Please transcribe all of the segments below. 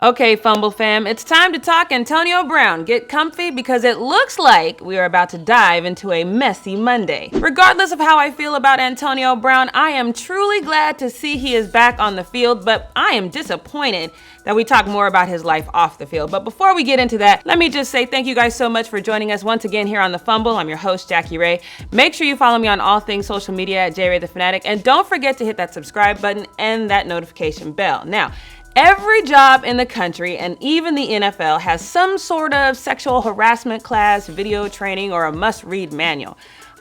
Okay, Fumble fam, it's time to talk Antonio Brown. Get comfy because it looks like we are about to dive into a messy Monday. Regardless of how I feel about Antonio Brown, I am truly glad to see he is back on the field, but I am disappointed that we talk more about his life off the field. But before we get into that, let me just say thank you guys so much for joining us once again here on The Fumble. I'm your host, Jackie Ray. Make sure you follow me on all things social media at JRayTheFanatic, and don't forget to hit that subscribe button and that notification bell. Now, every job in the country and even the NFL has some sort of sexual harassment class, video training, or a must-read manual.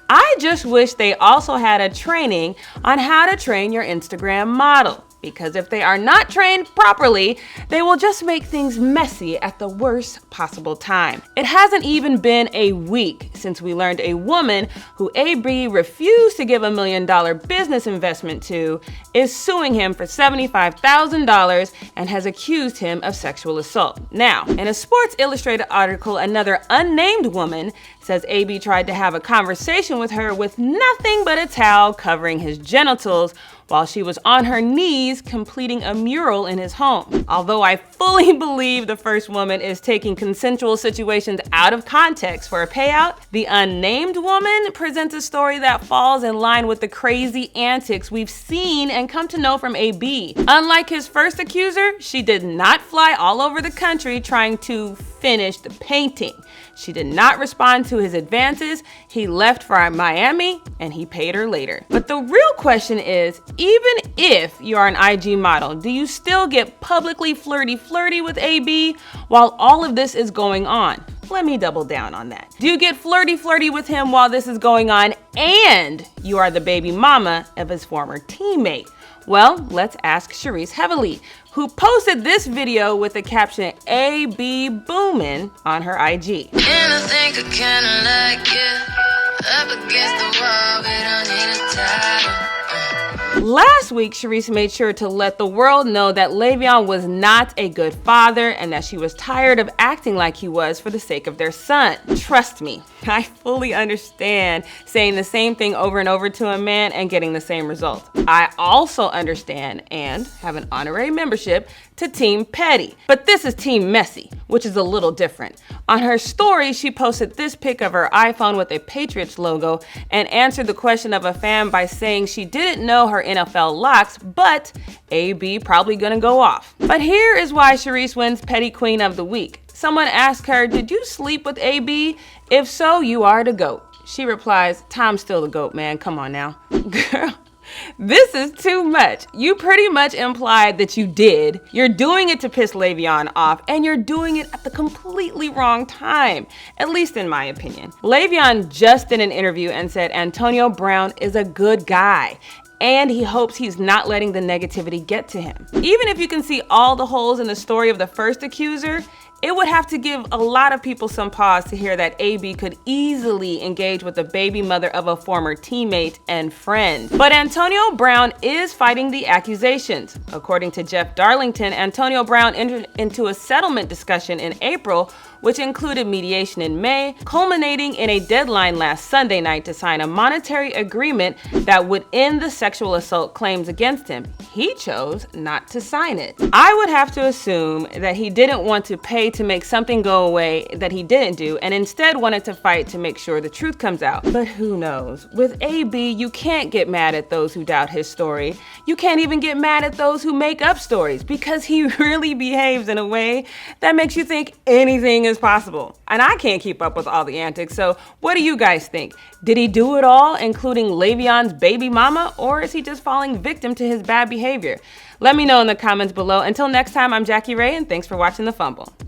I just wish they also had a training on how to train your Instagram model. Because if they are not trained properly, they will just make things messy at the worst possible time. It hasn't even been a week since we learned a woman who AB refused to give $1 million business investment to is suing him for $75,000 and has accused him of sexual assault. Now, in a Sports Illustrated article, another unnamed woman says AB tried to have a conversation with her with nothing but a towel covering his genitals while she was on her knees completing a mural in his home. Although I fully believe the first woman is taking consensual situations out of context for a payout, the unnamed woman presents a story that falls in line with the crazy antics we've seen and come to know from AB. Unlike his first accuser, she did not fly all over the country trying to finish the painting. She did not respond to his advances. He left for Miami and he paid her later. But the real question is, even if you are an IG model, do you still get publicly flirty with AB while all of this is going on? Let me double down on that. Do you get flirty with him while this is going on and you are the baby mama of his former teammate? Well, let's ask Sharice Heavily, who posted this video with the caption AB Boomin' on her IG. And I think I kinda like you. Up against the wall, we don't need a title. Last week, Sharice made sure to let the world know that Le'Veon was not a good father and that she was tired of acting like he was for the sake of their son. Trust me, I fully understand saying the same thing over and over to a man and getting the same result. I also understand and have an honorary membership to Team Petty, but this is Team Messy, which is a little different. On her story, she posted this pic of her iPhone with a Patriots logo and answered the question of a fan by saying she didn't know her NFL locks, but AB probably gonna go off. But here is why Sharice wins Petty Queen of the Week. Someone asked her, "Did you sleep with AB? If so, you are the GOAT." She replies, "Tom's still the GOAT, man. Come on now." Girl, this is too much. You pretty much implied that you did. You're doing it to piss Le'Veon off, and you're doing it at the completely wrong time, at least in my opinion. Le'Veon just did an interview and said Antonio Brown is a good guy, and he hopes he's not letting the negativity get to him. Even if you can see all the holes in the story of the first accuser, it would have to give a lot of people some pause to hear that AB could easily engage with the baby mother of a former teammate and friend. But Antonio Brown is fighting the accusations. According to Jeff Darlington, Antonio Brown entered into a settlement discussion in April, which included mediation in May, culminating in a deadline last Sunday night to sign a monetary agreement that would end the sexual assault claims against him. He chose not to sign it. I would have to assume that he didn't want to pay to make something go away that he didn't do and instead wanted to fight to make sure the truth comes out. But who knows? With AB, you can't get mad at those who doubt his story. You can't even get mad at those who make up stories because he really behaves in a way that makes you think anything is possible. And I can't keep up with all the antics, so what do you guys think? Did he do it all, including Le'Veon's baby mama, or is he just falling victim to his bad behavior? Let me know in the comments below. Until next time, I'm Jackie Ray, and thanks for watching The Fumble.